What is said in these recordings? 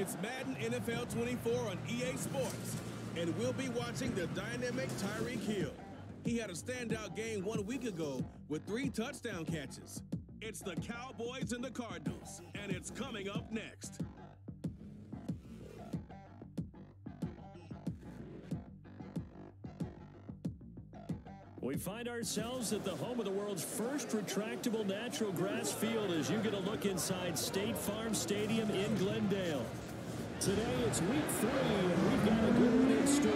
It's Madden NFL 24 on EA Sports, and we'll be watching the dynamic Tyreek Hill. He had a standout game 1 week ago with 3 touchdown catches. It's the Cowboys and the Cardinals, and it's coming up next. We find ourselves at the home of the world's first retractable natural grass field as you get a look inside State Farm Stadium in Glendale. Today it's week 3 and we've got a good one in store.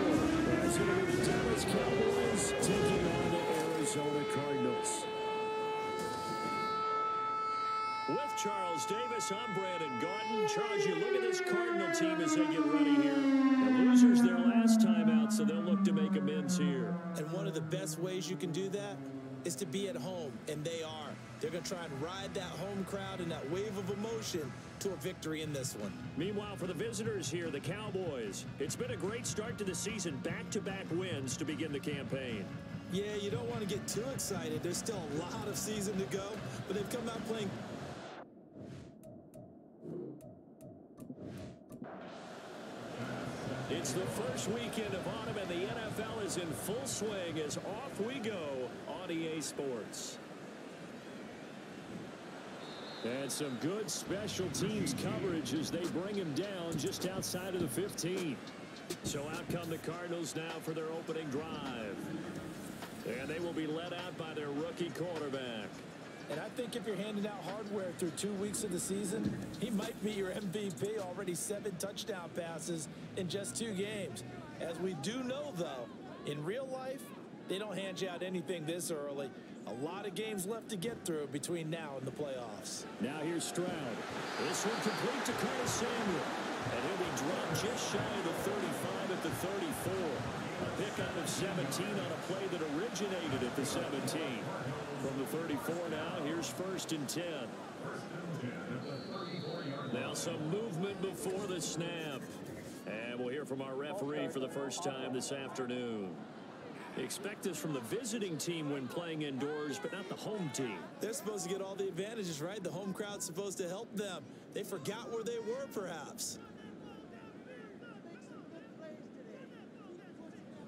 As it will be the Dallas Cowboys taking on the Arizona Cardinals. With Charles Davis, I'm Brandon Gaudin. Charles, you look at this Cardinal team as they get ready here. The losers their last time out, so they'll look to make amends here. And one of the best ways you can do that is to be at home, and they are. They're going to try and ride that home crowd and that wave of emotion to a victory in this one. Meanwhile, for the visitors here, the Cowboys, it's been a great start to the season, back-to-back wins to begin the campaign. Yeah, you don't want to get too excited. There's still a lot of season to go, but they've come out playing. It's the first weekend of autumn, and the NFL is in full swing as off we go on EA Sports. And some good special teams coverage as they bring him down just outside of the 15. So out come the Cardinals now for their opening drive. And they will be led out by their rookie quarterback. And I think if you're handing out hardware through 2 weeks of the season, he might be your MVP. Already 7 touchdown passes in just 2 games. As we do know, though, in real life, they don't hand you out anything this early. A lot of games left to get through between now and the playoffs. Now here's Stroud. This one complete to Curtis Samuel. And he'll be dropped just shy of the 35 at the 34. A pickup of 17 on a play that originated at the 17. From the 34 now, here's 1st and 10. Now some movement before the snap. And we'll hear from our referee for the first time this afternoon. Expect this from the visiting team when playing indoors, but not the home team. They're supposed to get all the advantages, right? The home crowd's supposed to help them. They forgot where they were, perhaps.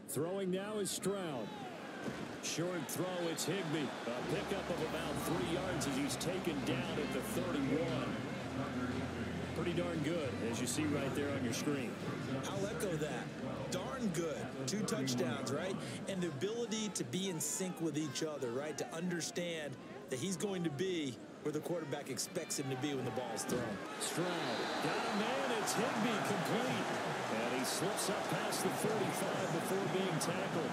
Throwing now is Stroud. Short throw, it's Higbee. A pickup of about 3 yards as he's taken down at the 31. Pretty darn good, as you see right there on your screen. I'll echo that. Darn good. 2 touchdowns, right? And the ability to be in sync with each other, right? To understand that he's going to be where the quarterback expects him to be when the ball's thrown. Stroud got a man. It's Higbee complete. And he slips up past the 45 before being tackled.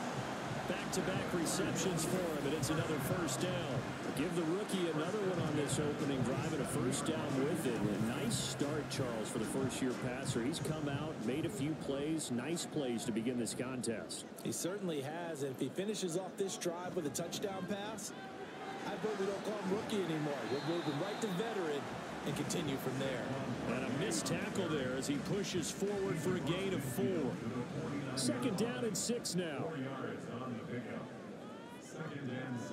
Back-to-back receptions for him, and it's another first down. Give the rookie another one on this opening drive and a first down with it. A nice start, Charles, for the first-year passer. He's come out, made a few plays, nice plays to begin this contest. He certainly has, and if he finishes off this drive with a touchdown pass, I bet we don't call him rookie anymore. We'll move him right to veteran and continue from there. And a missed tackle there as he pushes forward for a gain of 4. 2nd down and 6 now. 2nd and 6.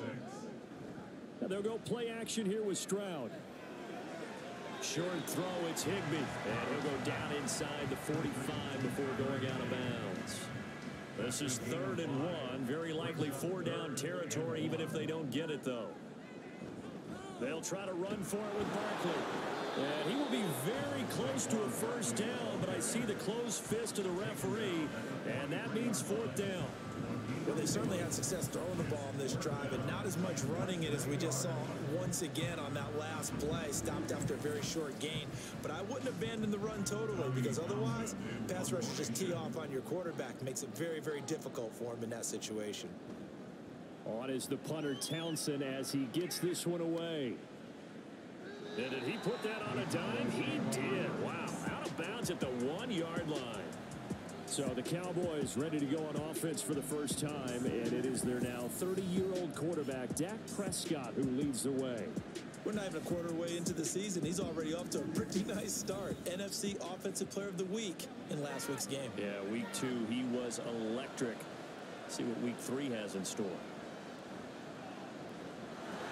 Now they'll go play action here with Stroud. Short throw, it's Higbee. And he'll go down inside the 45 before going out of bounds. This is 3rd and 1. Very likely 4-down territory, even if they don't get it, though. They'll try to run for it with Barkley. And he will be very close to a first down, but I see the closed fist of the referee, and that means 4th down. Well, they certainly had success throwing the ball on this drive, and not as much running it as we just saw once again on that last play. Stopped after a very short gain. But I wouldn't abandon the run totally, because otherwise, pass rushers just tee off on your quarterback. Makes it very, very difficult for him in that situation. On is the punter Townsend as he gets this one away. And did he put that on a dime? He did. Wow. Out of bounds at the 1-yard line. So the Cowboys ready to go on offense for the first time, and it is their now 30-year-old quarterback, Dak Prescott, who leads the way. We're not even a quarter way into the season. He's already off to a pretty nice start. NFC Offensive Player of the Week in last week's game. Yeah, week 2, he was electric. See what week 3 has in store.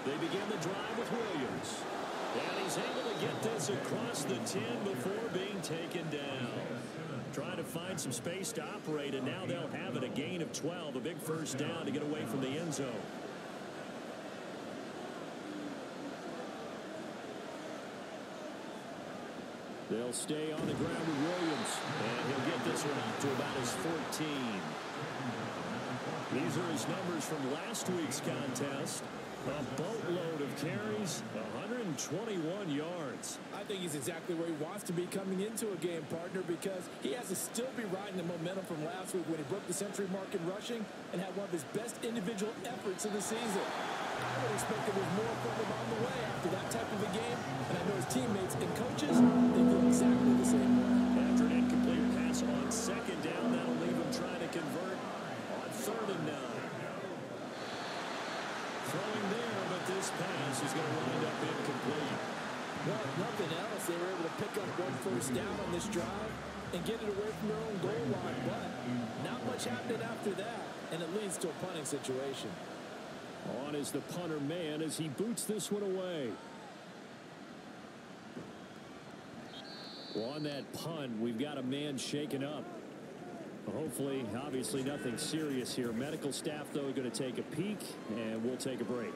They begin the drive with Williams. And he's able to get this across the 10 before being taken down. Trying to find some space to operate, and now they'll have it. A gain of 12, a big first down to get away from the end zone. They'll stay on the ground with Williams, and he'll get this one out to about his 14. These are his numbers from last week's contest. A boatload of carries, 121 yards. I think he's exactly where he wants to be coming into a game, partner, because he has to still be riding the momentum from last week when he broke the century mark in rushing and had one of his best individual efforts of the season. I would expect there was more from him on the way after that type of a game, and I know his teammates and coaches, they feel exactly the same way. After an incomplete pass on second down, that'll leave him trying to convert on 3rd and 9. Throwing there, but this pass is going to wind up incomplete. Well, if nothing else, they were able to pick up one first down on this drive and get it away from their own goal line, but not much happening after that, and it leads to a punting situation. On is the punter man as he boots this one away. Well, on that punt, we've got a man shaken up. Hopefully, obviously nothing serious here. Medical staff, though, are going to take a peek, and we'll take a break.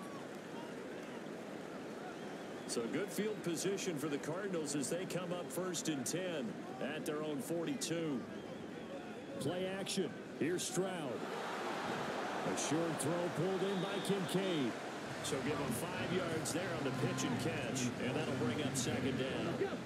So good field position for the Cardinals as they come up 1st and 10 at their own 42. Play action. Here's Stroud. A short throw pulled in by Kincaid. So give him 5 yards there on the pitch and catch, and that'll bring up 2nd down.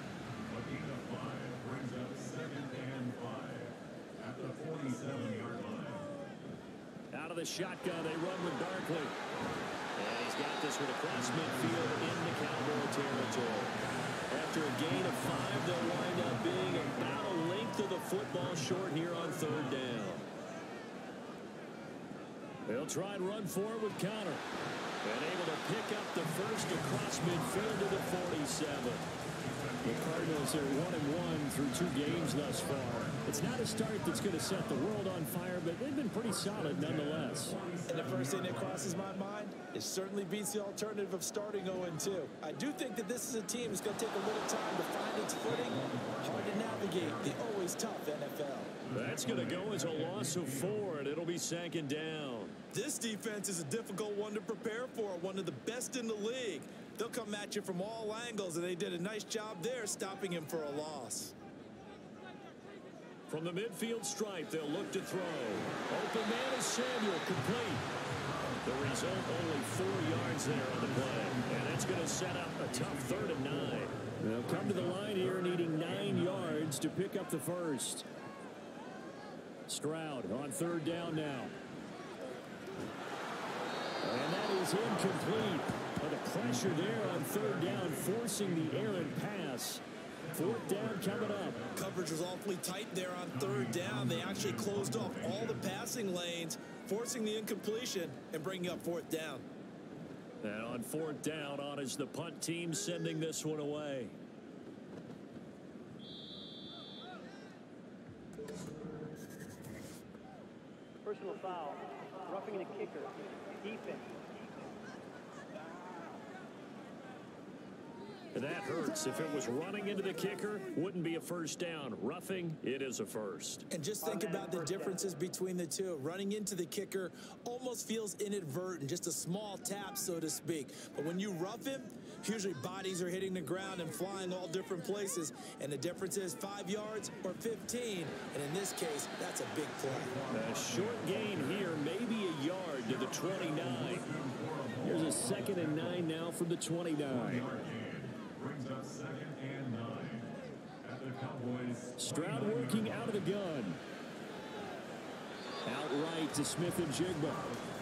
Out of the shotgun, they run with Barkley. And he's got this one across midfield into Cowboy territory. After a gain of 5, they'll wind up being about a length of the football short here on 3rd down. They'll try and run forward with Connor. And able to pick up the first across midfield to the 47. The Cardinals are 1-1 through 2 games thus far. It's not a start that's going to set the world on fire, but they've been pretty solid nonetheless. And the first thing that crosses my mind, it certainly beats the alternative of starting 0-2. I do think that this is a team that's going to take a little time to find its footing. Hard to navigate the always tough NFL. That's going to go as a loss of 4, and it'll be 2nd down. This defense is a difficult one to prepare for, one of the best in the league. They'll come at you from all angles, and they did a nice job there stopping him for a loss. From the midfield stripe, they'll look to throw. Open man is Samuel, complete. The result, only 4 yards there on the play, and it's going to set up a tough 3rd and 9. They'll come to the line here needing 9 yards to pick up the first. Stroud on 3rd down now. And that is incomplete. But the pressure there on 3rd down, forcing the errant pass. 4th down coming up. Coverage was awfully tight there on 3rd down. They actually closed off all the passing lanes, forcing the incompletion and bringing up 4th down. And on 4th down, on is the punt team sending this one away. Personal foul, roughing the kicker, defense. And that hurts. If it was running into the kicker, wouldn't be a first down. Roughing, it is a first. And just think about the differences between the two. Running into the kicker almost feels inadvertent, just a small tap, so to speak. But when you rough him, usually bodies are hitting the ground and flying all different places. And the difference is 5 yards or 15. And in this case, that's a big play. A short gain here, maybe a yard to the 29. Here's a 2nd and 9 now from the 29. Brings up 2nd and 9 at the Cowboys. Stroud working out of the gun. Outright to Smith and Jigba.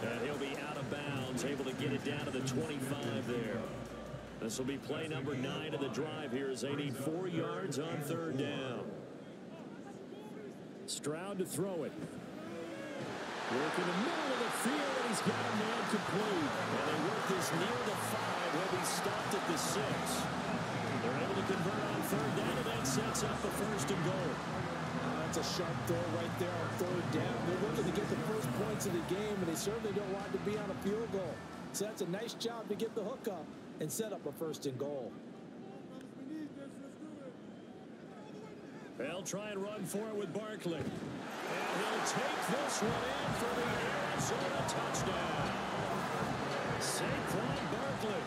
And he'll be out of bounds, able to get it down to the 25 there. This will be play number 9 of the drive here as they need 4 yards on 3rd down. Stroud to throw it. Work in the middle of the field, and he's got a man complete. And they work this near the 5. He'll be stopped at the 6. They're able to convert on 3rd down, and that sets up the 1st and goal. That's a sharp throw right there on 3rd down. They're looking to get the first points of the game, and they certainly don't want to be on a field goal. So that's a nice job to get the hook up and set up a 1st and goal. They'll try and run for it with Barkley. And he'll take this one in for the Arizona touchdown. Saquon Barkley,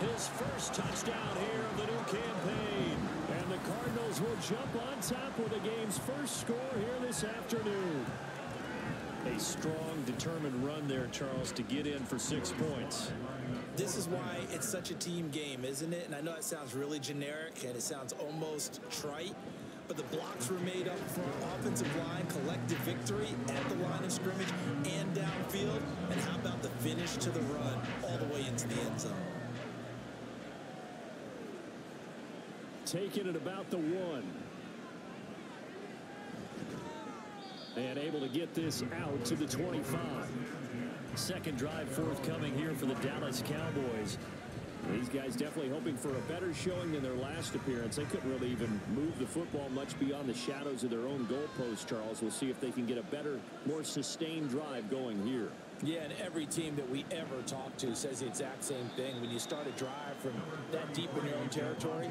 his first touchdown here of the new campaign. And the Cardinals will jump on top with the game's first score here this afternoon. A strong, determined run there, Charles, to get in for 6 points. This is why it's such a team game, isn't it? And I know it sounds really generic and it sounds almost trite, but the blocks were made up front, offensive line, collective victory at the line of scrimmage and downfield. And how about the finish to the run all the way into the end zone? Taking it about the 1. And able to get this out to the 25. Second drive forthcoming here for the Dallas Cowboys. These guys definitely hoping for a better showing than their last appearance. They couldn't really even move the football much beyond the shadows of their own goalpost, Charles. We'll see if they can get a better, more sustained drive going here. Yeah, and every team that we ever talk to says the exact same thing. When you start a drive from that deep in your own territory,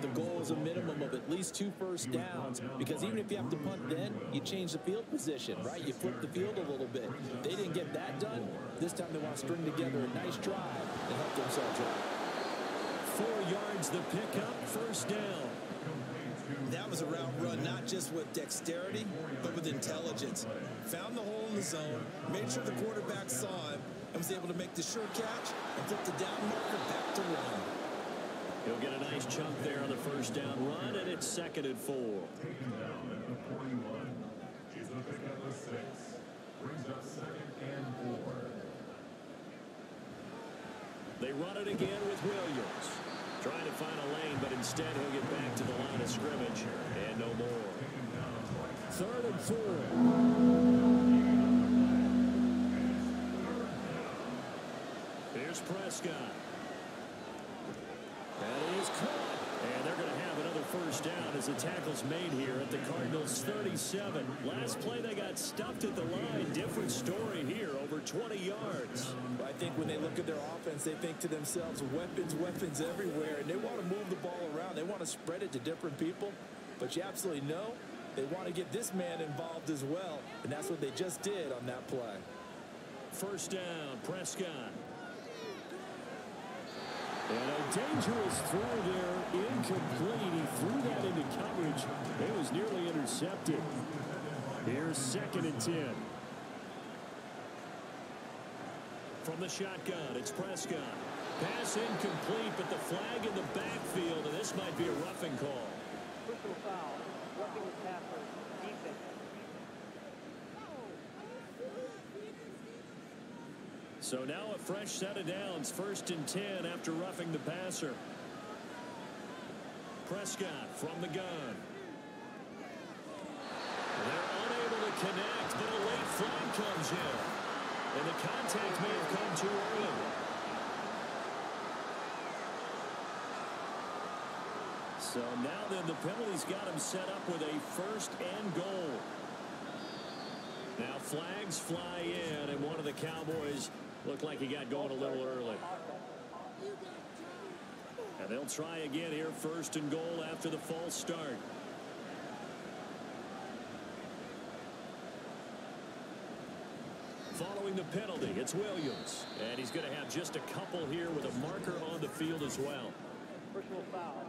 the goal is a minimum of at least 2 first downs, because even if you have to punt then, you change the field position, right? You flip the field a little bit. They didn't get that done. This time they want to string together a nice drive and help themselves out. 4 yards the pickup, first down. That was a route run, not just with dexterity, but with intelligence. Found the hole in the zone, made sure the quarterback saw him, and was able to make the sure catch and flip the down marker back to run. He'll get a nice chunk there on the first down run, and it's 2nd and 4. Taken down at the 41. He's going to pick up the 6. Brings up 2nd and 4. They run it again with Williams. Trying to find a lane, but instead he'll get back to the line of scrimmage. And no more. 3rd and 4. Here's Prescott. That is caught. And they're going to have another first down as the tackle's made here at the Cardinals 37. Last play they got stuffed at the line. Different story here, over 20 yards. I think when they look at their offense, they think to themselves, weapons, weapons everywhere, and they want to move the ball around. They want to spread it to different people, but you absolutely know they want to get this man involved as well, and that's what they just did on that play. First down, Prescott. And a dangerous throw there, incomplete. He threw that into coverage. It was nearly intercepted. Here's 2nd and 10. From the shotgun, it's Prescott. Pass incomplete, but the flag in the backfield, and this might be a roughing call. Personal foul, roughing the passer, defense. So now a fresh set of downs, 1st and 10 after roughing the passer. Prescott from the gun. They're unable to connect, but a late flag comes in. And the contact may have come too early. So now then the penalty's got him set up with a 1st and goal. Now flags fly in, and one of the Cowboys looked like he got going a little early. And they'll try again here, 1st and goal after the false start. Following the penalty, it's Williams. And he's going to have just a couple here with a marker on the field as well. Personal foul,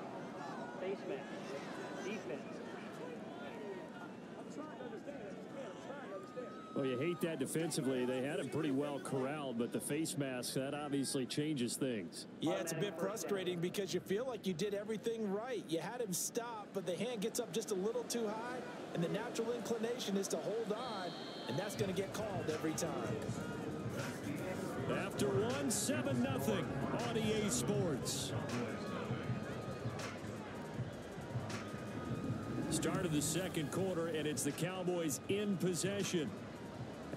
face mask, defense. Well, you hate that defensively. They had him pretty well corralled, but the face mask, that obviously changes things. Yeah, it's a bit frustrating because you feel like you did everything right. You had him stop, but the hand gets up just a little too high, and the natural inclination is to hold on, and that's going to get called every time. After 7-0 on EA Sports. Start of the 2nd quarter, and it's the Cowboys in possession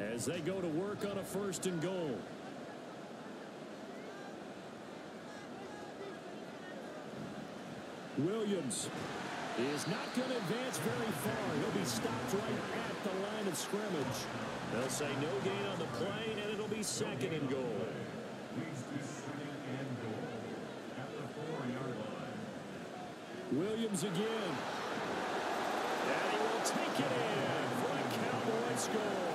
as they go to work on a 1st and goal. Williams is not going to advance very far. He'll be stopped right at the line of scrimmage. They'll say no gain on the play, and it'll be 2nd and goal. Leads to 2nd and goal at the 4-yard line. Williams again. And he will take it in for a Cowboy score.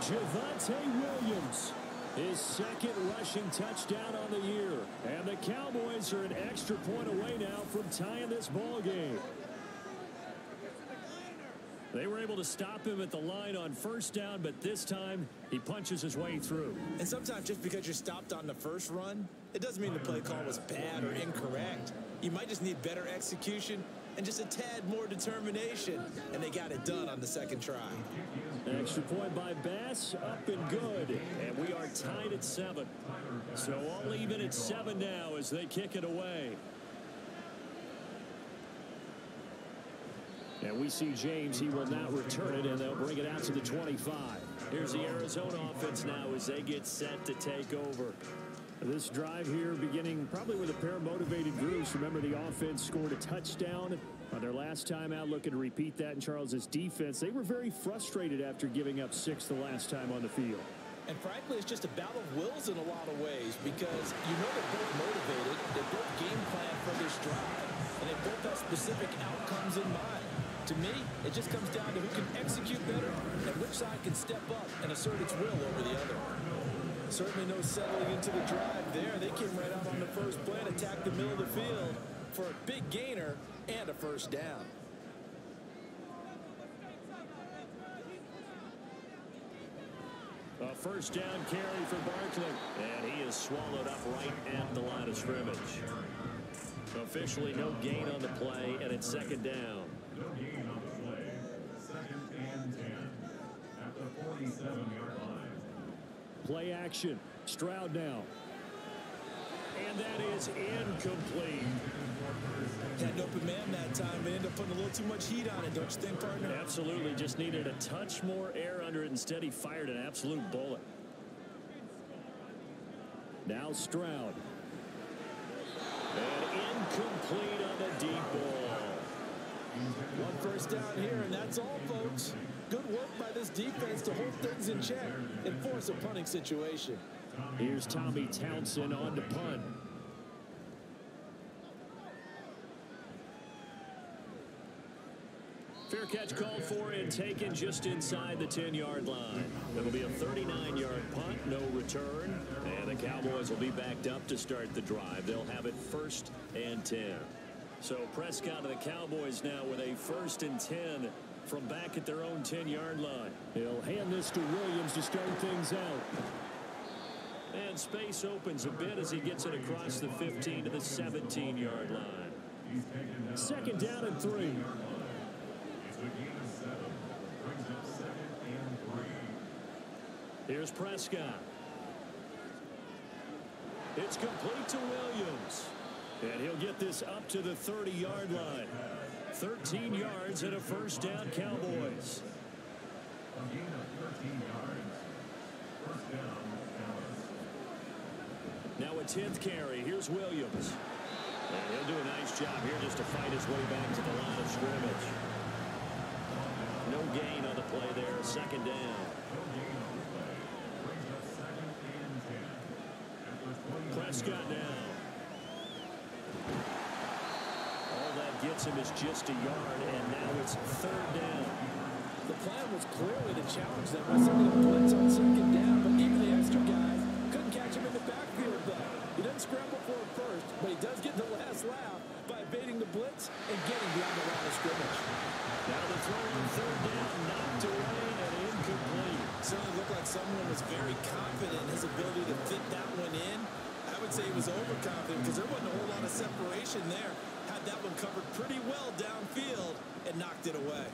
Javonte Williams, his second rushing touchdown on the year. And the Cowboys are an extra point away now from tying this ball game. They were able to stop him at the line on first down, but this time he punches his way through. And sometimes just because you're stopped on the first run, it doesn't mean the play call was bad or incorrect. You might just need better execution and just a tad more determination, and they got it done on the second try. Extra point by Bass, up and good. And we are tied at 7. So all even at 7 now as they kick it away. And we see James, he will not return it, and they'll bring it out to the 25. Here's the Arizona offense now as they get set to take over. This drive here beginning probably with a pair of motivated groups. Remember, the offense scored a touchdown on their last time out. Looking to repeat that in Charles's defense. They were very frustrated after giving up 6 the last time on the field. And frankly, it's just a battle of wills in a lot of ways because you know they're both motivated. They both game plan for this drive, and they both have specific outcomes in mind. To me, it just comes down to who can execute better and which side can step up and assert its will over the other. Certainly no settling into the drive there. They came right out on the first play and attacked the middle of the field for a big gainer and a first down. A first down carry for Barkley. And he is swallowed up right at the line of scrimmage. Officially no gain on the play, and it's second down. No gain on the play. 2nd and 10 at the 47-yard line. Play action. Stroud now. And that is incomplete. Had an open man that time, but ended up putting a little too much heat on it, don't you think, partner? Absolutely. Just needed a touch more air under it. Instead, he fired an absolute bullet. Now Stroud. And incomplete on the deep ball. One first down here, and that's all, folks. Good work by this defense to hold things in check and force a punting situation. Here's Tommy Townsend on to punt. Fair catch called for and taken just inside the 10-yard line. It'll be a 39-yard punt, no return. And the Cowboys will be backed up to start the drive. They'll have it 1st and 10. So Prescott and the Cowboys now with a 1st and 10 from back at their own 10-yard line. He'll hand this to Williams to start things out. And space opens a bit as he gets it across the 15 to the 17-yard line. 2nd down and 3. It's a gain of 7. Brings up 2nd and 3. Here's Prescott. It's complete to Williams. And he'll get this up to the 30-yard line. 13 yards and a first down, Cowboys. A gain of 13 yards. First down, Dallas. Now a 10th carry. Here's Williams. And he'll do a nice job here just to fight his way back to the line of scrimmage. No gain on the play there. 2nd down. No gain on the play. Brings up 2nd and 10. At the 20. Prescott now. All that gets him is just a yard, and now it's 3rd down. The plan was clearly to challenge them by sending a blitz on 2nd down, but even the extra guys couldn't catch him in the backfield, though. He doesn't scramble for it first, but he does get the last laugh by evading the blitz and getting beyond the line of scrimmage. Now the throw on 3rd down, knocked away and incomplete. Certainly looked like someone was very confident in his ability to fit that one in. I would say he was overconfident because there wasn't a whole lot of separation there. Had that one covered pretty well downfield and knocked it away.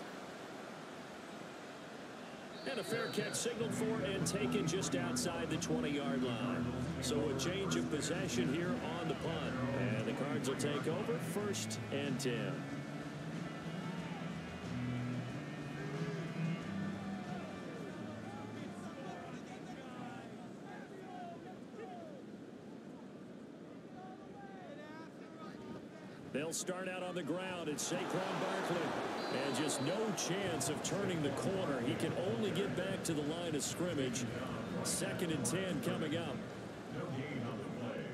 And a fair catch signaled for and taken just outside the 20-yard line. So a change of possession here on the punt. And the Cards will take over 1st and 10. They'll start out on the ground. It's Saquon Barkley. And just no chance of turning the corner. He can only get back to the line of scrimmage. 2nd and 10 coming up. No gain on the play.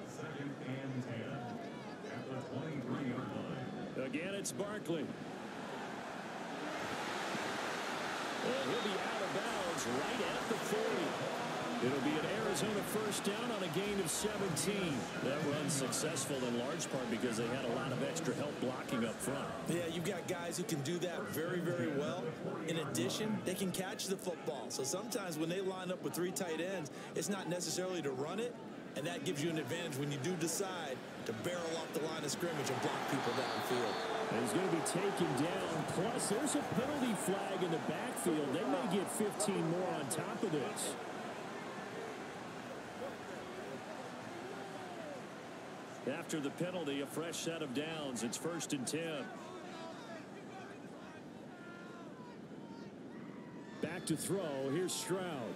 2nd and 10 at the 23-yard line. Again, it's Barkley. he'll be out of bounds right at the 40. It'll be an Arizona first down on a gain of 17. That run's successful in large part because they had a lot of extra help blocking up front. Yeah, you've got guys who can do that very, very well. In addition, they can catch the football. So sometimes when they line up with 3 tight ends, it's not necessarily to run it, and that gives you an advantage when you do decide to barrel off the line of scrimmage and block people downfield. And he's going to be taken down. Plus, there's a penalty flag in the backfield. They may get 15 more on top of this. After the penalty, a fresh set of downs. It's 1st and 10. Back to throw. Here's Stroud.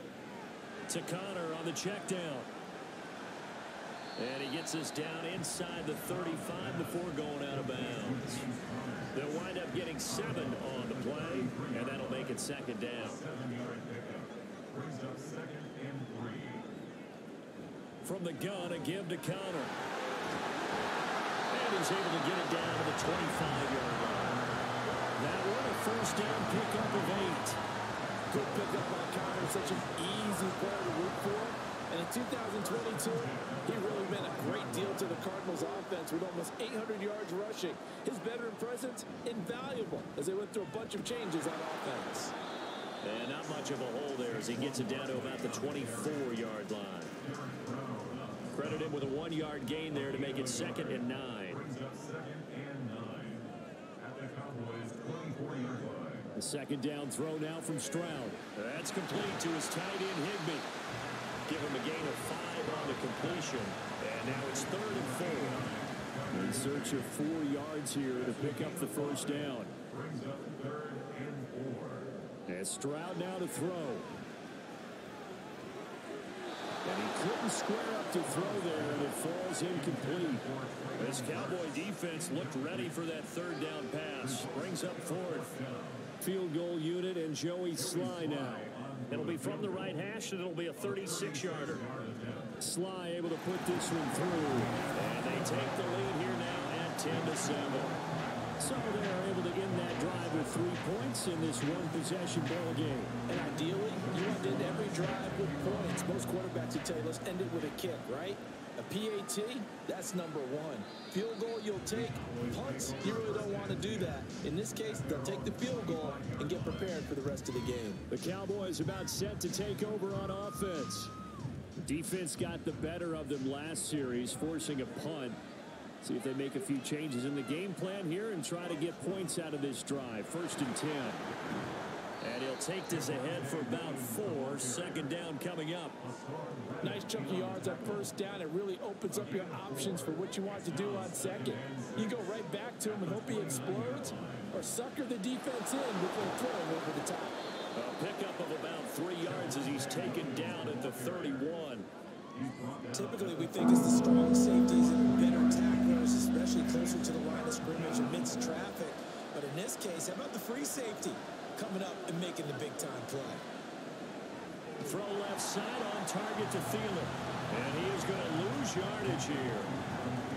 To Connor on the check down. And he gets us down inside the 35 before going out of bounds. They'll wind up getting 7 on the play, and that'll make it 2nd down. From the gun, a give to Connor. And he's able to get it down to the 25-yard line. That one, a first down pickup of 8. Good pickup by Connor. Such an easy player to root for. And in 2022, he really meant a great deal to the Cardinals offense with almost 800 yards rushing. His veteran presence, invaluable as they went through a bunch of changes on offense. And not much of a hole there as he gets it down to about the 24-yard line. Credit him with a 1-yard gain there to make it 2nd and 9. The 2nd down throw now from Stroud. That's complete to his tight end Higbee. Give him a gain of 5 on the completion. And now it's 3rd and 4. In search of 4 yards here to pick up the first down. And Stroud now to throw. And he couldn't square up to throw there, and it falls incomplete. This Cowboy defense looked ready for that 3rd down pass. Brings up 4th. Field goal unit and Joey Sly now. It'll be from the right hash, and it'll be a 36-yarder. Sly able to put this one through. And they take the lead here now at 10-7. So they're able to end that drive with 3 points in this one-possession ball game. And ideally, you want to end every drive with points. Most quarterbacks would tell you, let's end it with a kick, right? A PAT, that's number 1. Field goal you'll take. Punts, you really don't want to do that. In this case, they'll take the field goal and get prepared for the rest of the game. The Cowboys about set to take over on offense. Defense got the better of them last series, forcing a punt. See if they make a few changes in the game plan here and try to get points out of this drive. 1st and 10. And he'll take this ahead for about 4. 2nd down coming up. Nice chunk of yards on 1st down. It really opens up your options for what you want to do on 2nd. You go right back to him and hope he explodes, or sucker the defense in before throwing over the top. A pickup of about 3 yards as he's taken down at the 31. Typically, we think it's the strong safeties and better tacklers, especially closer to the line of scrimmage amidst traffic. But in this case, how about the free safety coming up and making the big-time play? Throw left side on target to Thielen. And he is going to lose yardage here.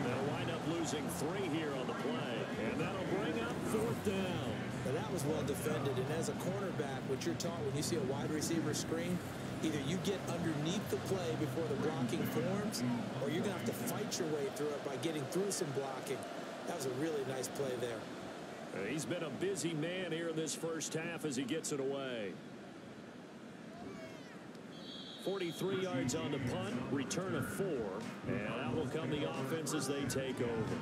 They'll wind up losing 3 here on the play. And that'll bring up 4th down. Now, that was well defended. And as a cornerback, what you're taught when you see a wide receiver screen, either you get underneath the play before the blocking forms, or you're going to have to fight your way through it by getting through some blocking. That was a really nice play there. He's been a busy man here in this first half as he gets it away. 43 yards on the punt, return of 4, and out will come the offense as they take over.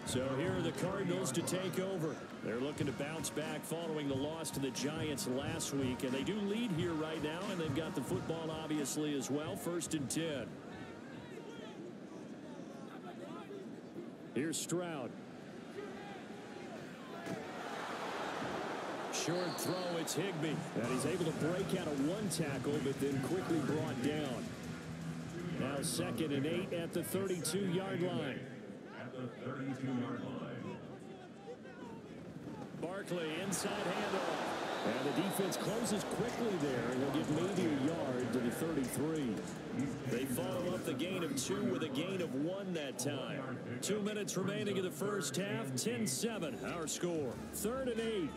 So here are the Cardinals to take over. They're looking to bounce back following the loss to the Giants last week, and they do lead here right now, and they've got the football obviously as well. 1st and 10. Here's Stroud. Short throw, it's Higbee. And he's able to break out of 1 tackle, but then quickly brought down. Now 2nd and 8 at the 32-yard line. At the 32-yard line. Barkley, inside handoff. And the defense closes quickly there, and he'll get maybe a yard to the 33. They follow up the gain of 2 with a gain of 1 that time. 2 minutes remaining in the first half. 10-7, our score. 3rd and 8.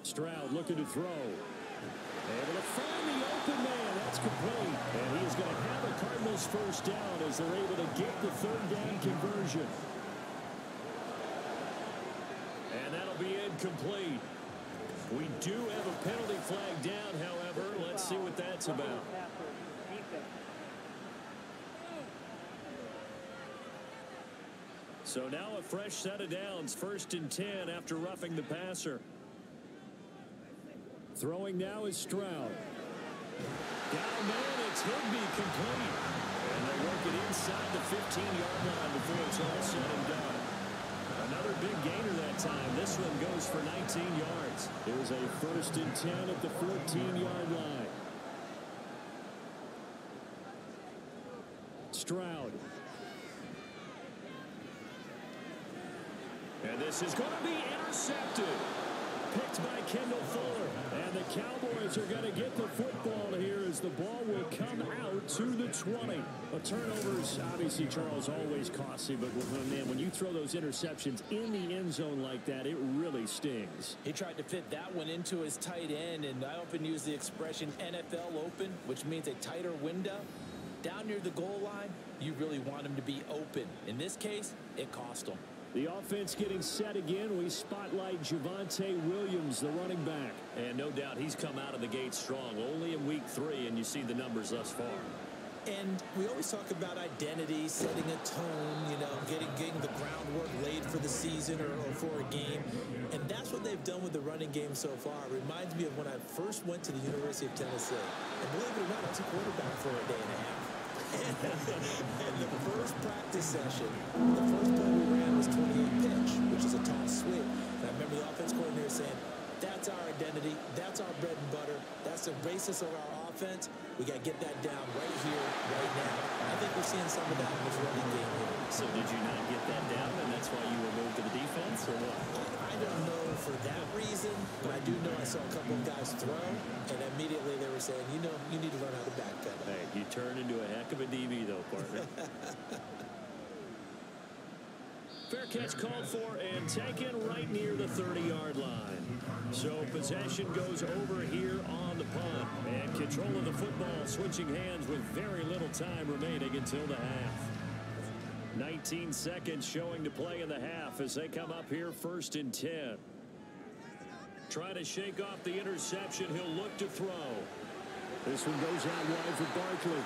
Stroud looking to throw. Able to find the open man. That's complete. And he is going to have a Cardinals first down as they're able to get the third down conversion. And that'll be incomplete. We do have a penalty flag down, however. Let's see what that's about. So now a fresh set of downs. 1st and 10 after roughing the passer. Throwing now is Stroud. Got a man. It's Higbee complete. And they work it inside the 15-yard line before it's all said and done. Another big gainer that time. This one goes for 19 yards. Here's a 1st and 10 at the 14-yard line. Stroud. And this is going to be intercepted. Picked by Kendall Fuller. And the Cowboys are going to get the football here as the ball will come out to the 20. A turnover's obviously, Charles, always costly. But, man, when you throw those interceptions in the end zone like that, it really stings. He tried to fit that one into his tight end, and I often use the expression NFL open, which means a tighter window. Down near the goal line, you really want him to be open. In this case, it cost him. The offense getting set again. We spotlight Javonte Williams, the running back. And no doubt he's come out of the gate strong. Only in week 3, and you see the numbers thus far. And we always talk about identity, setting a tone, you know, getting the groundwork laid for the season or for a game. And that's what they've done with the running game so far. It reminds me of when I first went to the University of Tennessee. And believe it or not, I was a quarterback for a day and a half. And the first practice session, the first play we ran was 28 pitch, which is a toss sweep. And I remember the offense coordinator saying, that's our identity, that's our bread and butter, that's the basis of our offense. We got to get that down right here, right now. I think we're seeing some of that in this running game here. So did you not get that down, and that's why you were moved to the defense, or what? I don't know for that reason, but I do know I saw a couple of guys throw, and immediately they were saying, you know, you need to learn how to back pedal. Hey, you turn into a heck of a DB, though, partner. Fair catch called for and taken right near the 30-yard line. So possession goes over here on the punt. And control of the football switching hands with very little time remaining until the half. 19 seconds showing to play in the half as they come up here 1st and 10. Trying to shake off the interception. He'll look to throw. This one goes out wide for Barkley.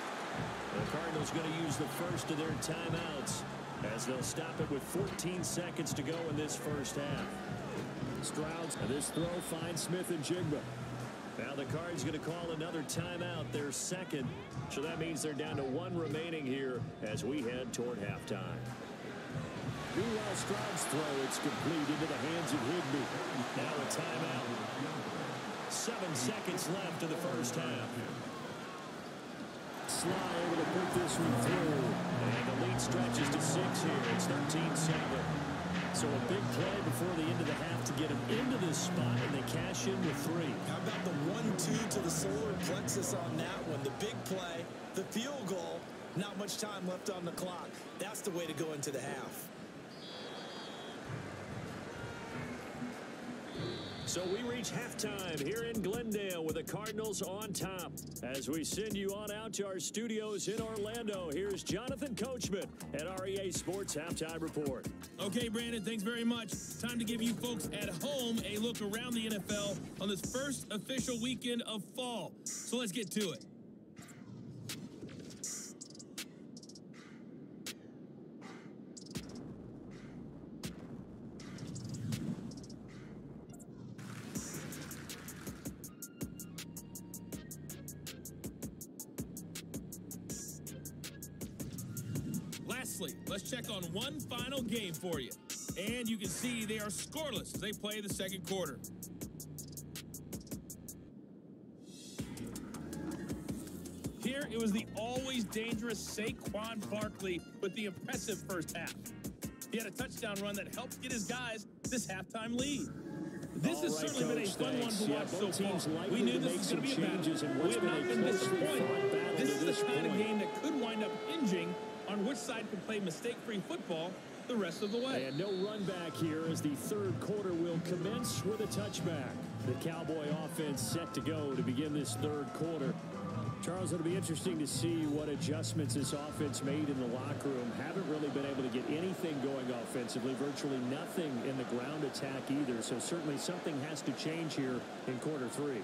The Cardinals going to use the first of their timeouts as they'll stop it with 14 seconds to go in this first half. Stroud, and this throw finds Smith and Jigba. Now the Cards going to call another timeout, their second. So that means they're down to 1 remaining here as we head toward halftime. Meanwhile, Stroud's throw, it's complete into the hands of Higbee. Now a timeout. 7 seconds left in the first half. Sly able to put this one through. And the lead stretches to 6 here. It's 13-7. So a big play before the end of the half to get him into this spot, and they cash in with 3. How about the 1-2 to the solar plexus on that one? The big play, the field goal, not much time left on the clock. That's the way to go into the half. So we reach halftime here in Glendale with the Cardinals on top. As we send you on out to our studios in Orlando, here's Jonathan Coachman at our EA Sports Halftime Report. Okay, Brandon, thanks very much. Time to give you folks at home a look around the NFL on this first official weekend of fall. So let's get to it. Lastly, let's check on one final game for you. And you can see they are scoreless as they play the second quarter. Here, it was the always dangerous Saquon Barkley with the impressive first half. He had a touchdown run that helped get his guys this halftime lead. This has certainly been a fun one to watch so far. We knew this was going to be a battle. We have not been disappointed. This is the kind of game that could wind up hinging on which side can play mistake-free football the rest of the way. And no run back here as the third quarter will commence with a touchback. The Cowboy offense set to go to begin this third quarter. Charles, it'll be interesting to see what adjustments this offense made in the locker room. Haven't really been able to get anything going offensively, virtually nothing in the ground attack either. So certainly something has to change here in quarter three.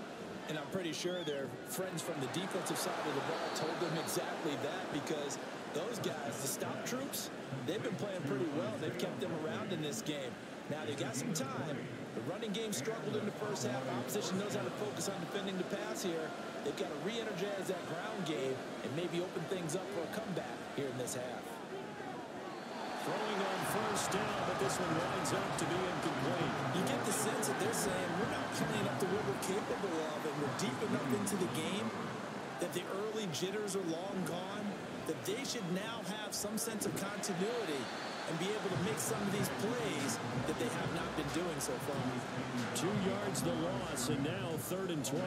And I'm pretty sure their friends from the defensive side of the ball told them exactly that, because those guys, the stop troops, they've been playing pretty well. They've kept them around in this game. Now they've got some time. The running game struggled in the first half. Opposition knows how to focus on defending the pass here. They've got to re-energize that ground game and maybe open things up for a comeback here in this half. Throwing on first down, but this one winds up to be incomplete. You get the sense that they're saying we're not playing up to what we're capable of, and we're deep enough into the game that the early jitters are long gone, that they should now have some sense of continuity and be able to make some of these plays that they have not been doing so far. 2 yards the loss, and now 3rd and 12.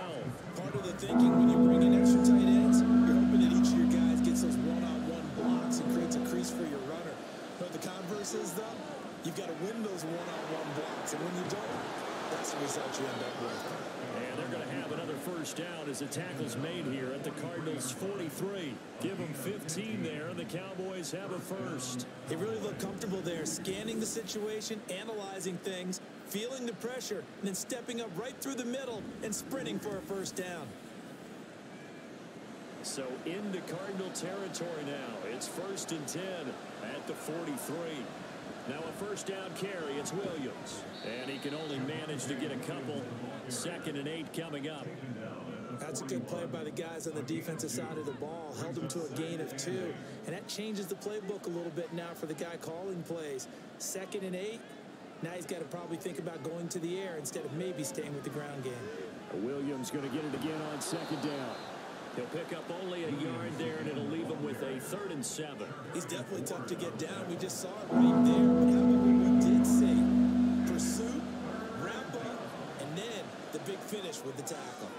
Part of the thinking when you bring in extra tight ends, you're hoping that each of your guys gets those one-on-one blocks and creates a crease for your runner. But the converse is, though, you've got to win those one-on-one blocks, and when you don't, that's the result you end up with. And they're going to have another first down as the tackle's made here at the Cardinals' 43. Give them 15 there, and the Cowboys have a first. They really look comfortable there, scanning the situation, analyzing things, feeling the pressure, and then stepping up right through the middle and sprinting for a first down. So into Cardinal territory now. It's 1st and 10 at the 43. Now a first down carry. It's Williams. And he can only manage to get a couple. 2nd and 8 coming up. That's a good play by the guys on the defensive side of the ball. Held him to a gain of 2. And that changes the playbook a little bit now for the guy calling plays. 2nd and 8. Now he's got to probably think about going to the air instead of maybe staying with the ground game. Williams going to get it again on 2nd down. He'll pick up only a yard there, and it'll leave him with a 3rd and 7. He's definitely tough to get down. We just saw it right there. But how about what we did see? Pursuit, wrap up, and then the big finish with the tackle.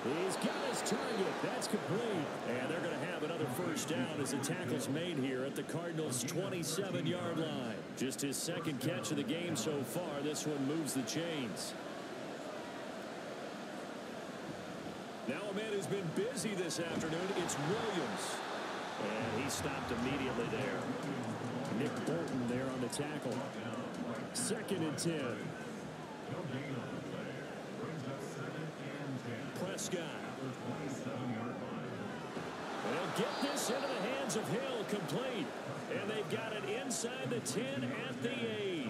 He's got his target. That's complete. And they're going to have another first down as the tackle's made here at the Cardinals' 27-yard line. Just his 2nd catch of the game so far. This one moves the chains. Now a man who's been busy this afternoon, it's Williams. And he stopped immediately there. Nick Bolton there on the tackle. 2nd and 10. Prescott. They'll get this into the hands of Hill, complete. And they've got it inside the 10 at the 8.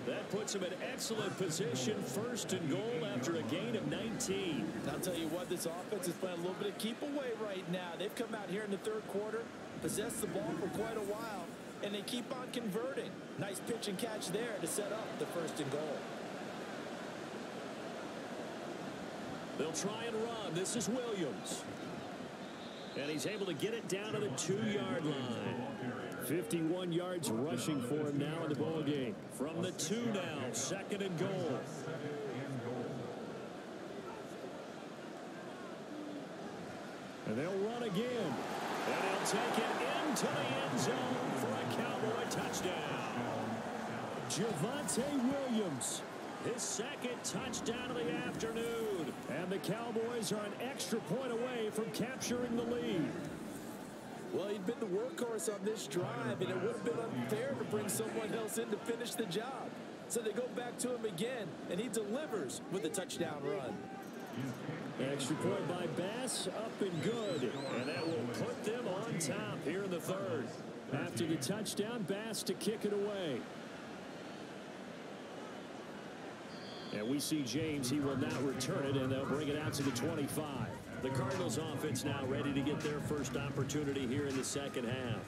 That puts him in excellent position, 1st and goal after a gain of 19. I'll tell you what, this offense is playing a little bit of keep away right now. They've come out here in the 3rd quarter, possessed the ball for quite a while, and they keep on converting. Nice pitch and catch there to set up the 1st and goal. They'll try and run. This is Williams. And he's able to get it down to the 2-yard line. 51 yards rushing for him now in the ball game. From the 2 now, 2nd and goal. And they'll run again. And he'll take it into the end zone for a Cowboy touchdown. Javonte Williams, his 2nd touchdown of the afternoon. And the Cowboys are an extra point away from capturing the lead. Well, he'd been the workhorse on this drive, and it would have been unfair to bring someone else in to finish the job. So they go back to him again, and he delivers with a touchdown run. Extra point by Bass, up and good. And that will put them on top here in the 3rd. After the touchdown, Bass to kick it away. And we see James, he will now return it, and they'll bring it out to the 25. The Cardinals offense now ready to get their first opportunity here in the 2nd half.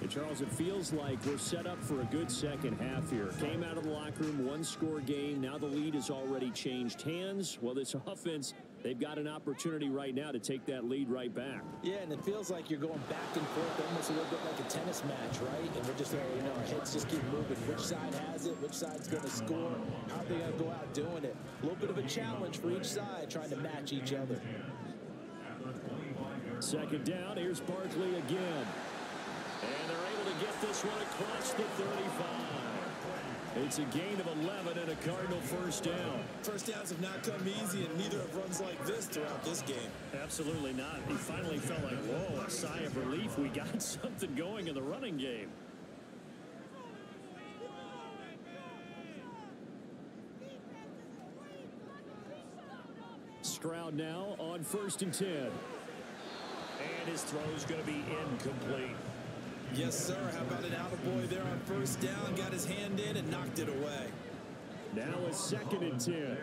And Charles, it feels like we're set up for a good 2nd half here. Came out of the locker room, 1-score game. Now the lead has already changed hands. Well, this offense, they've got an opportunity right now to take that lead right back. Yeah, and it feels like you're going back and forth, almost a little bit like a tennis match, right? And we're just, our heads just keep moving. Which side has it? Which side's going to score? How are they going to go out doing it? A little bit of a challenge for each side, trying to match each other. 2nd down, here's Barkley again. And they're able to to get this one across the 35. It's a gain of 11 and a Cardinal first down. First downs have not come easy, and neither have runs like this throughout this game. Absolutely not. He finally felt like, whoa, a sigh of relief. We got something going in the running game. Stroud now on 1st and 10. And his throw's going to be incomplete. Yes, sir. How about an attaboy there on 1st down? Got his hand in and knocked it away. Now a 2nd and 10.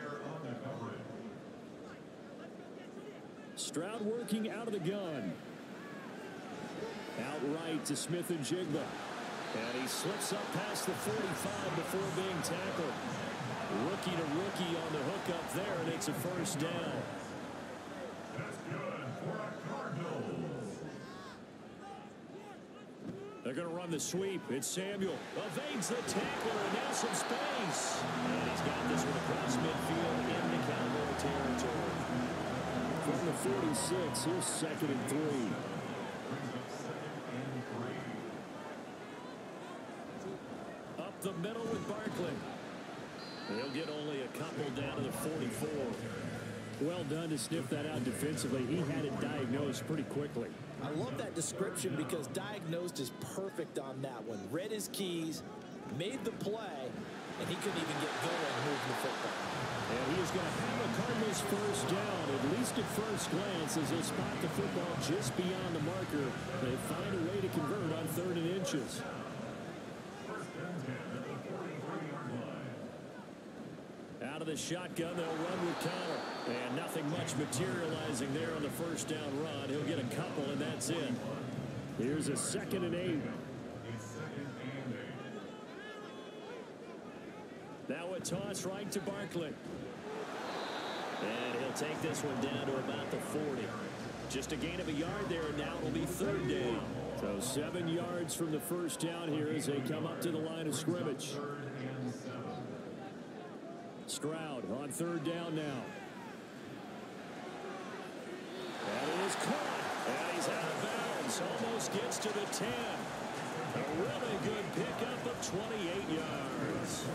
Stroud working out of the gun. Outright to Smith and Jigba. And he slips up past the 45 before being tackled. Rookie to rookie on the hook up there, and it's a first down. That's good for a Cardinals. They're going to run the sweep. It's Samuel. Evades the tackler, and now some space. And he's got this one across midfield into Cowboy territory. From the 46, here's 2nd and 3. Up the middle with Barkley. He'll get only a couple down to the 44. Well done to sniff that out defensively. He had it diagnosed pretty quickly. I love that description because diagnosed is perfect on that one. Read his keys, made the play, and he couldn't even get going moving the football. And he is going to have a Cardinals first down, at least at first glance, as they spot the football just beyond the marker. They find a way to convert on 3rd and inches. Out of the shotgun, they'll run with Connor. And nothing much materializing there on the first down run. He'll get a couple, and that's it. Here's a 2nd and 8. Now a toss right to Barkley. And he'll take this one down to about the 40. Just a gain of a yard there, and now it'll be 3rd down. So 7 yards from the first down here as they come up to the line of scrimmage. Stroud on 3rd down now. That is caught. And he's out of bounds. Almost gets to the 10. A really good pickup of 28 yards.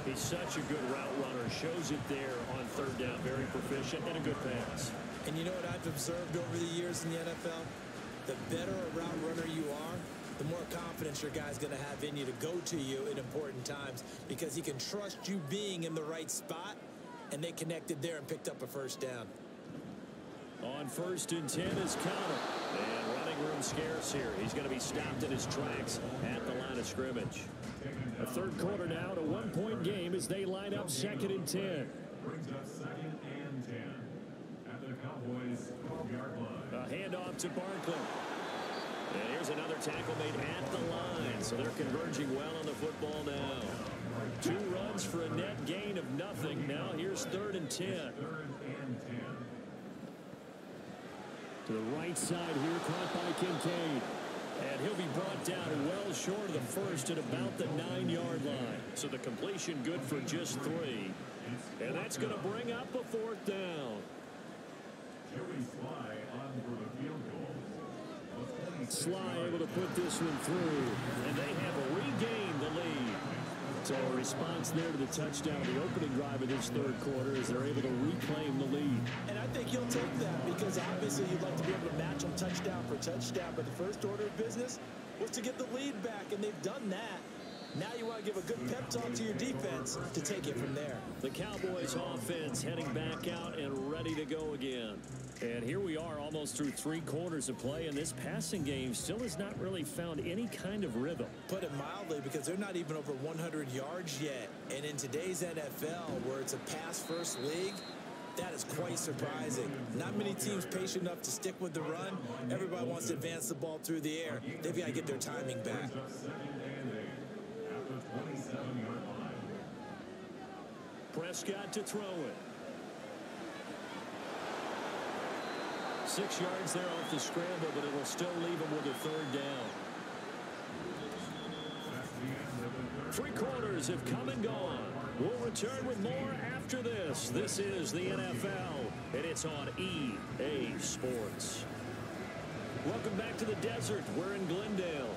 He's such a good route runner. Shows it there on 3rd down. Very proficient and a good pass. And you know what I've observed over the years in the NFL? The better a route runner you are, the more confidence your guy's going to have in you to go to you in important times because he can trust you being in the right spot, and they connected there and picked up a first down. On 1st and 10 is Connor. And running room scarce here. He's going to be stopped in his tracks at the line of scrimmage. A 3rd quarter now, to 1-point game as they line up 2nd and 10. Brings up 2nd and 10 at the Cowboys 12-yard line. A handoff to Barkley. And here's another tackle made at the line. So they're converging well on the football now. 2 runs for a net gain of nothing. Now here's 3rd and 10. 3rd and 10. To the right side here, caught by Kincaid. And he'll be brought down well short of the first at about the 9-yard line. So the completion good for just 3. And that's going to bring up a 4th down. Joey Sly on for the field goal. Sly able to put this one through. And they have regained the lead. So a response there to the touchdown, the opening drive of this 3rd quarter, as they're able to reclaim the lead. And I think you'll take that because obviously you'd like to be able to match them touchdown for touchdown. But the first order of business was to get the lead back, and they've done that. Now you want to give a good pep talk to your defense to take it from there. The Cowboys offense heading back out and ready to go again. And here we are almost through 3 quarters of play, and this passing game still has not really found any kind of rhythm. Put it mildly, because they're not even over 100 yards yet. And in today's NFL, where it's a pass-first league, that is quite surprising. Not many teams patient enough to stick with the run. Everybody wants to advance the ball through the air. They've got to get their timing back. Prescott to throw it. 6 yards there off the scramble, but it will still leave him with a 3rd down. 3 quarters have come and gone. We'll return with more after this. This is the NFL, and it's on EA Sports. Welcome back to the desert. We're in Glendale.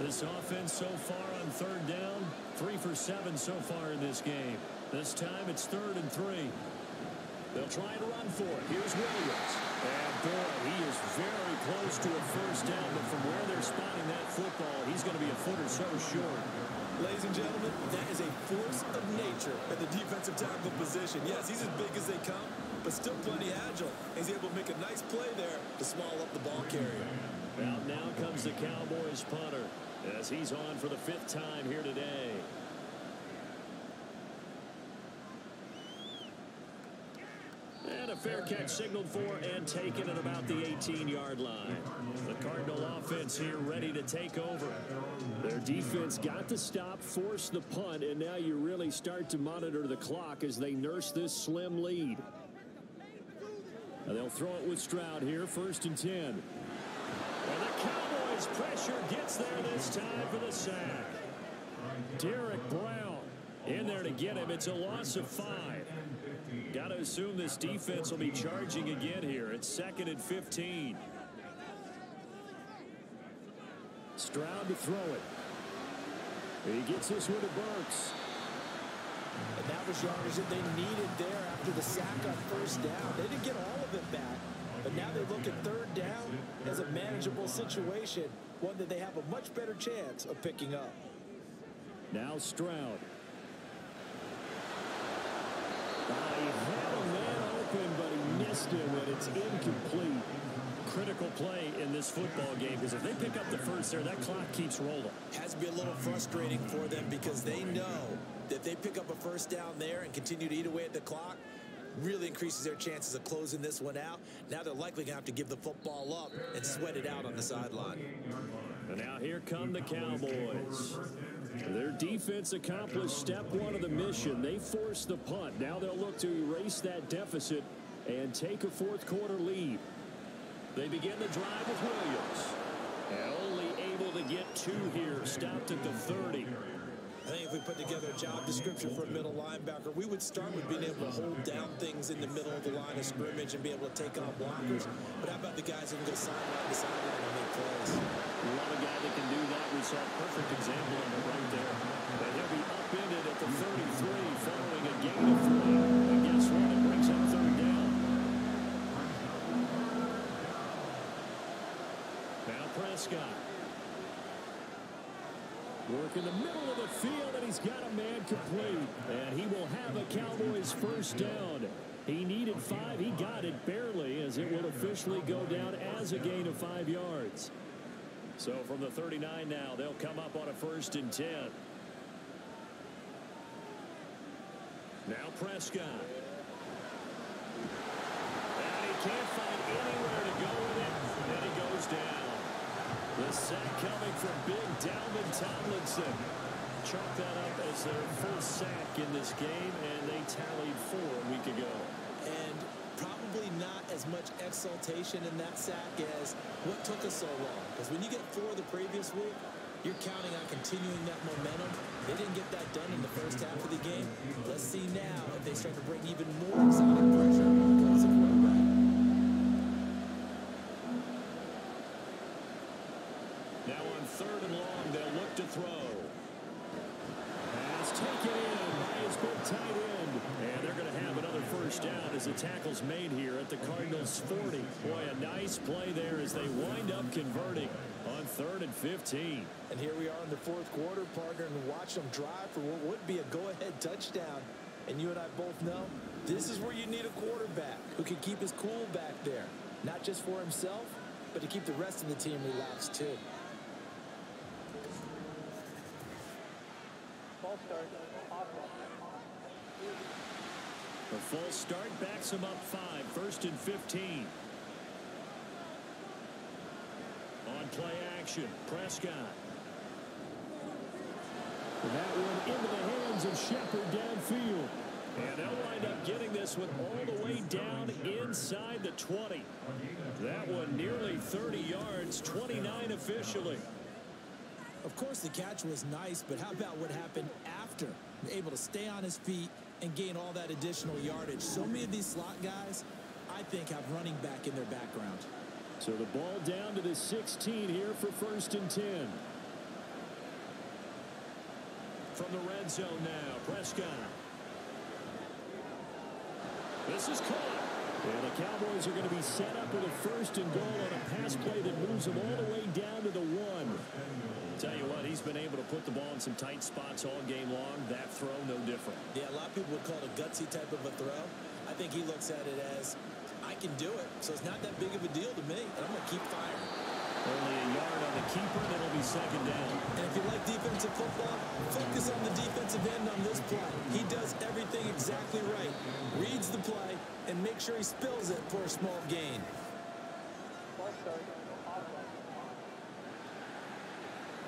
This offense so far on third down, 3 for 7 so far in this game. This time it's 3rd and 3. They'll try to run for it. Here's Williams. And boy, he is very close to a first down, but from where they're spotting that football, he's going to be a foot or so short. Ladies and gentlemen, that is a force of nature at the defensive tackle position. Yes, he's as big as they come, but still plenty agile. He's able to make a nice play there to small up the ball carrier. Now comes the Cowboys punter as he's on for the 5th time here today. And a fair catch signaled for and taken at about the 18-yard line. The Cardinal offense here ready to take over. Their defense got the stop, forced the punt, and now you really start to monitor the clock as they nurse this slim lead. Now they'll throw it with Stroud here, 1st and 10. And the Cowboys pressure gets there this time for the sack. Derek Brown in there to get him. It's a loss of 5. Got to assume this defense will be charging again here. It's 2nd and 15. Stroud to throw it. He gets this one to Burks. And that was yardage that they needed there after the sack on 1st down. They didn't get all of it back, but now they look at 3rd down as a manageable situation, one that they have a much better chance of picking up. Now Stroud. He had a man open, but he missed him, and it's incomplete. Critical play in this football game, because if they pick up the first there, that clock keeps rolling. Has to be a little frustrating for them because they know that they pick up a 1st down there and continue to eat away at the clock, really increases their chances of closing this one out. Now they're likely going to have to give the football up and sweat it out on the sideline. And now here come the Cowboys. Their defense accomplished step 1 of the mission. They forced the punt. Now they'll look to erase that deficit and take a 4th quarter lead. They begin the drive with Williams. And only able to get 2 here. Stopped at the 30. I think if we put together a job description for a middle linebacker, we would start with being able to hold down things in the middle of the line of scrimmage and be able to take on blockers. But how about the guys who can go sideline to sideline and make plays? We want a guy that can do that. We saw a perfect example of it right there. And he'll be upended at the 33 following a gain of 3. And guess what? It brings up 3rd down. Now Prescott. Work in the middle of the field, and he's got a man complete. And he will have a Cowboys 1st down. He needed 5. He got it barely, as it will officially go down as a gain of 5 yards. So from the 39 now, they'll come up on a 1st and 10. Now Prescott. And he can't find anywhere to go with it, and he goes down. The sack coming from big Dalvin Tomlinson. Chalk that up as their first sack in this game, and they tallied 4 a week ago. And probably not as much exultation in that sack as what took us so long. Because when you get 4 the previous week, you're counting on continuing that momentum. They didn't get that done in the first half of the game. Let's see now if they start to bring even more exotic pressure towards the quarterback. Now on 3rd and long, they'll look to throw. Pass taken in by his big tight end. And they're going to have another 1st down as the tackle's made here at the Cardinals' 40. Boy, a nice play there as they wind up converting on 3rd and 15. And here we are in the 4th quarter, partner, and watch them drive for what would be a go-ahead touchdown. And you and I both know this is where you need a quarterback who can keep his cool back there. Not just for himself, but to keep the rest of the team relaxed, too. False start. A false start backs him up 5. 1st and 15. On play action, Prescott. And that one into the hands of Shepard downfield. And they'll wind up getting this one all the way down inside the 20. That one nearly 30 yards, 29 officially. Of course, the catch was nice, but how about what happened after? Able to stay on his feet and gain all that additional yardage. So many of these slot guys, I think, have running back in their background. So the ball down to the 16 here for 1st and 10. from the red zone now. Prescott. This is caught. And the Cowboys are going to be set up with a 1st and goal on a pass play that moves them all the way down to the 1. Tell you what, he's been able to put the ball in some tight spots all game long. That throw, no different. Yeah, a lot of people would call it a gutsy type of a throw. I think he looks at it as, I can do it, so it's not that big of a deal to me, and I'm going to keep firing. Only a yard on the keeper, and it'll be 2nd down. And if you like defensive football, focus on the defensive end on this play. He does everything exactly right. Reads the play and makes sure he spills it for a small gain.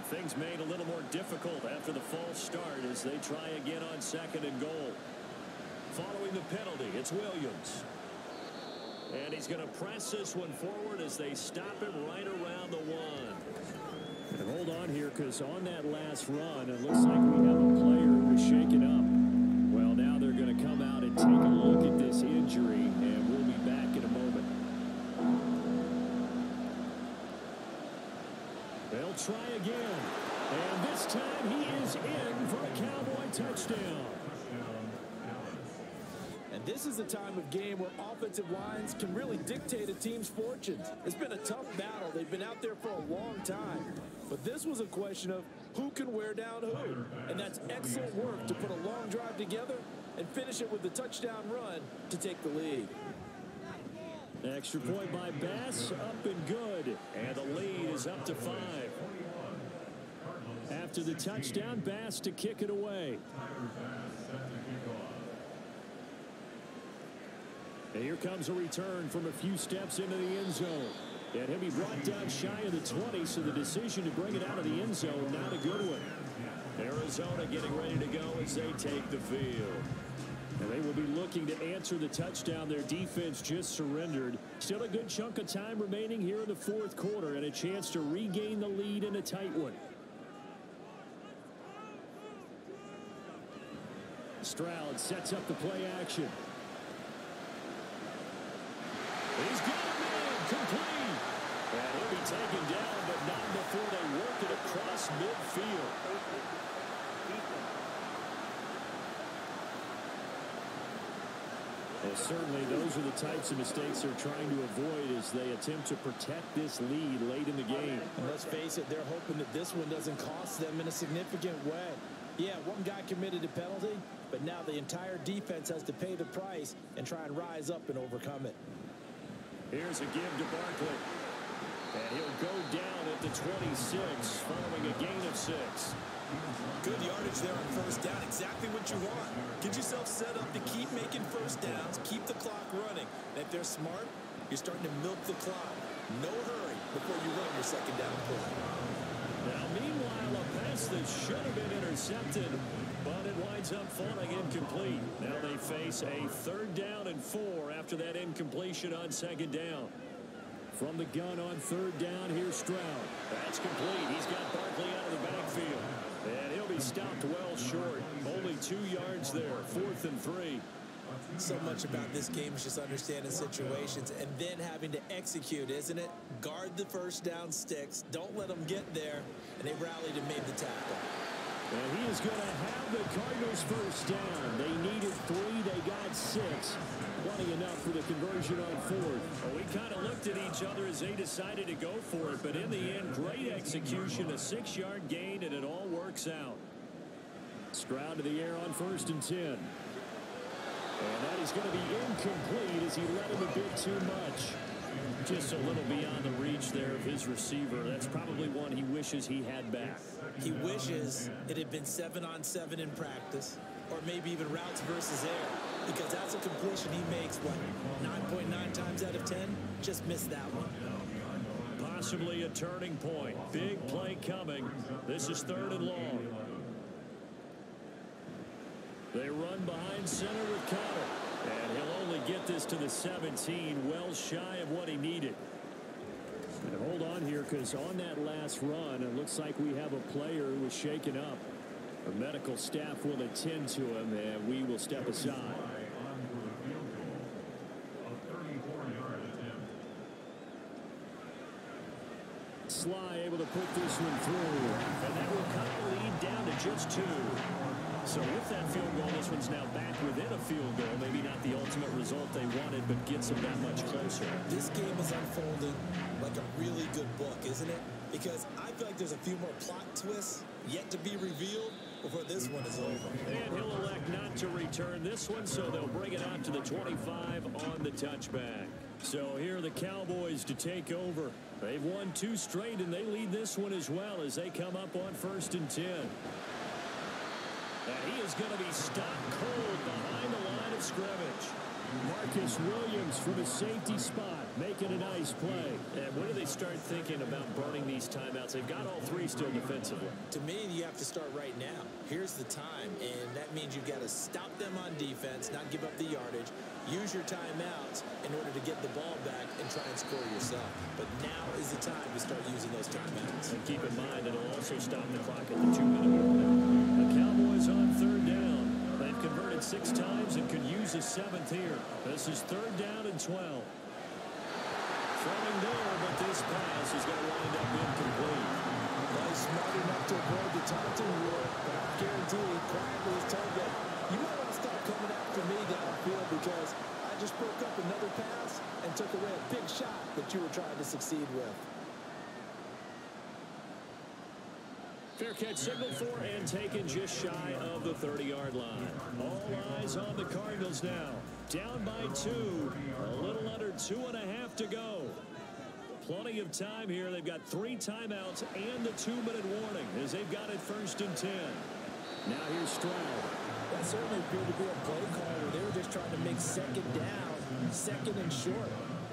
Things made a little more difficult after the false start as they try again on 2nd and goal. Following the penalty, it's Williams. And he's going to press this one forward as they stop him right around the 1. And hold on here, because on that last run, it looks like we have a player who was shaken up. Well, now they're going to come out and take a look at this injury, and we'll be back in a moment. They'll try again. And this time he is in for a Cowboy touchdown. And this is a time of game where offensive lines can really dictate a team's fortunes. It's been a tough battle. They've been out there for a long time. But this was a question of who can wear down who. And that's excellent work to put a long drive together and finish it with the touchdown run to take the lead. Extra point by Bass, up and good. And the lead is up to 5. After the touchdown, Bass to kick it away. And here comes a return from a few steps into the end zone. And he'll be brought down shy of the 20, so the decision to bring it out of the end zone, not a good one. Arizona getting ready to go as they take the field. And they will be looking to answer the touchdown their defense just surrendered. Still a good chunk of time remaining here in the 4th quarter and a chance to regain the lead in a tight one. Stroud sets up the play action. He's got a man complete. And he'll be taken down, but not before they work it across midfield. Well, certainly those are the types of mistakes they're trying to avoid as they attempt to protect this lead late in the game. And let's face it, they're hoping that this one doesn't cost them in a significant way. Yeah, one guy committed a penalty, but now the entire defense has to pay the price and try and rise up and overcome it. Here's a give to Barkley. And he'll go down at the 26 following a gain of 6. Good yardage there on 1st down. Exactly what you want. Get yourself set up to keep making 1st downs, keep the clock running. And if they're smart, you're starting to milk the clock. No hurry before you run your 2nd down play. Now, meanwhile, a pass that should have been intercepted, but it winds up falling incomplete. Now they face a 3rd down and 4 after that incompletion on 2nd down. From the gun on 3rd down, here's Stroud. That's complete. He's got Barkley out of the backfield. And he'll be stopped well short. Only 2 yards there. 4th and 3. So much about this game is just understanding situations and then having to execute, isn't it? Guard the 1st down sticks. Don't let them get there. And they rallied and made the tackle. And he is going to have the Cardinals 1st down. They needed 3. They got 6. Plenty enough for the conversion on 4th. Well, we kind of looked at each other as they decided to go for it. But in the end, great execution. A 6-yard gain, and it all works out. Stroud to the air on 1st and 10. And that is going to be incomplete as he let him a bit too much. Just a little beyond the reach there of his receiver. That's probably one he wishes he had back. He wishes it had been 7-on-7 in practice, or maybe even routes versus air, because that's a completion he makes, what, 9.9 times out of 10? Just missed that one. Possibly a turning point. Big play coming. This is 3rd and long. They run behind center with Connor. And he'll only get this to the 17, well shy of what he needed. And hold on here, because on that last run, it looks like we have a player who was shaken up. Our medical staff will attend to him, and we will step aside. Sly able to put this one through. And that will cut the lead down to just 2. So with that field goal, this one's now back within a field goal. Maybe not the ultimate result they wanted, but gets them that much closer. This game is unfolding like a really good book, isn't it? Because I feel like there's a few more plot twists yet to be revealed before this one is over. And he'll elect not to return this one, so they'll bring it out to the 25 on the touchback. So here are the Cowboys to take over. They've won 2 straight, and they lead this one as well as they come up on 1st and 10. And he is going to be stopped cold behind the line of scrimmage. Marcus Williams from a safety spot making a nice play. And when do they start thinking about burning these timeouts? They've got all 3 still defensively. To me, you have to start right now. Here's the time, and that means you've got to stop them on defense, not give up the yardage, use your timeouts in order to get the ball back and try and score yourself. But now is the time to start using those timeouts. And keep in mind, it'll also stop the clock at the 2-minute warning. The Cowboys on 3rd down. They've converted 6 times and could use a 7th here. This is 3rd down and 12. Throwing there, but this pass is going to wind up incomplete. He's smart enough to avoid the taunting rule, but I guarantee he quietly has told them, you might want to stop coming after me downfield because I just broke up another pass and took away a big shot that you were trying to succeed with. Fair catch signal for and taken just shy of the 30-yard line. All eyes on the Cardinals now. Down by 2. A little under 2.5 to go. Plenty of time here. They've got 3 timeouts and the 2-minute warning as they've got it 1st and 10. Now here's Stroud. That certainly appeared to be a play call where they were just trying to make 2nd down, 2nd and short.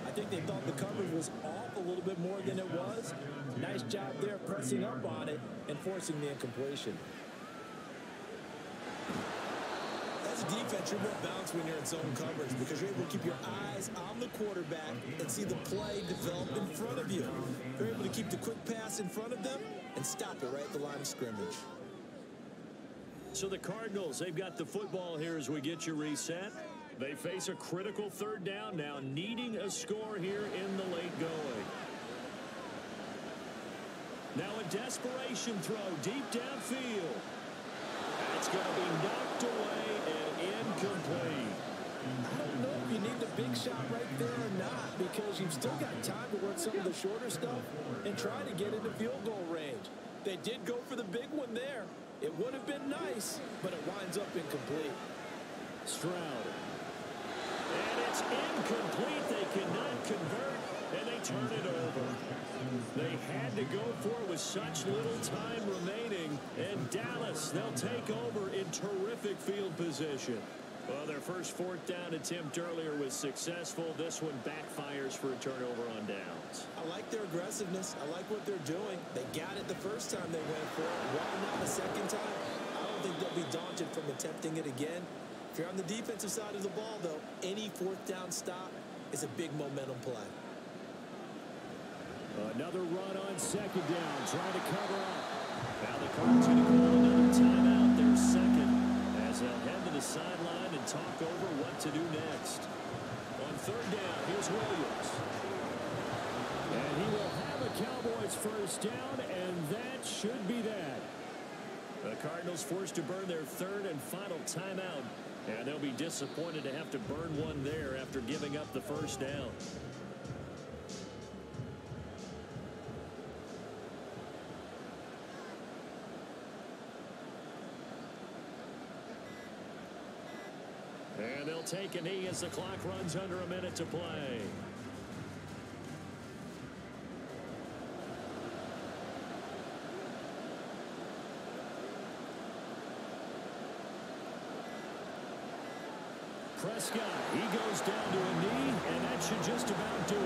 I think they thought the coverage was off a little bit more than it was. Nice job there pressing up on it and forcing the incompletion. As a defense, you're more balanced when you're in zone coverage because you're able to keep your eyes on the quarterback and see the play develop in front of you. You're able to keep the quick pass in front of them and stop it right at the line of scrimmage. So the Cardinals, they've got the football here as we get you reset. They face a critical 3rd down now, needing a score here in the late going. Now a desperation throw deep downfield. That's going to be knocked away and incomplete. I don't know if you need the big shot right there or not because you've still got time to work some of the shorter stuff and try to get into field goal range. They did go for the big one there. It would have been nice, but it winds up incomplete. Stroud. And it's incomplete. They cannot convert, and they turn it over. They had to go for it with such little time remaining, and Dallas, they'll take over in terrific field position. Well, their first 4th down attempt earlier was successful. This one backfires for a turnover on downs. I like their aggressiveness. I like what they're doing. They got it the first time they went for it. Why not the second time? I don't think they'll be daunted from attempting it again. If you're on the defensive side of the ball, though, any 4th down stop is a big momentum play. Another run on 2nd down, trying to cover up. Now the Cardinals going to call another timeout, their 2nd, as they'll head to the sideline and talk over what to do next. On 3rd down, here's Williams. And he will have a Cowboys 1st down, and that should be that. The Cardinals forced to burn their 3rd and final timeout, and they'll be disappointed to have to burn one there after giving up the 1st down. And they'll take a knee as the clock runs under a minute to play. Prescott, he goes down to a knee, and that should just about do it.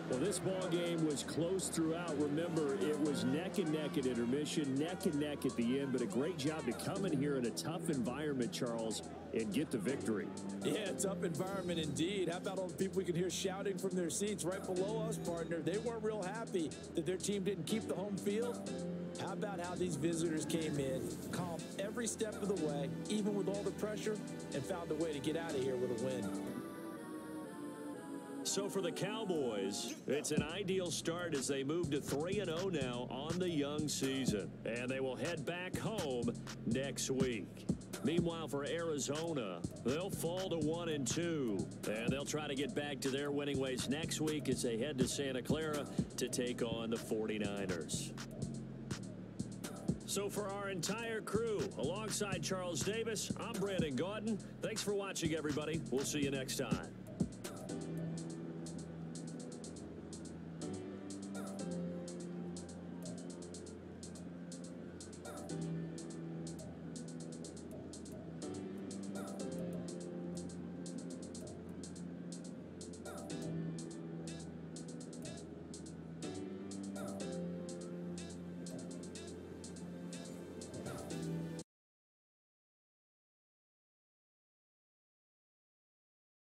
Well, this ball game was close throughout. Remember, it was neck and neck at intermission, neck and neck at the end, but a great job to come in here in a tough environment, Charles, and get the victory. Yeah, tough environment indeed. How about all the people we can hear shouting from their seats right below us, partner? They weren't real happy that their team didn't keep the home field. How about how these visitors came in, calm every step of the way, even with all the pressure, and found a way to get out of here with a win. So for the Cowboys, it's an ideal start as they move to 3-0 now on the young season. And they will head back home next week. Meanwhile, for Arizona, they'll fall to 1-2. And they'll try to get back to their winning ways next week as they head to Santa Clara to take on the 49ers. So for our entire crew, alongside Charles Davis, I'm Brandon Gautin. Thanks for watching, everybody. We'll see you next time.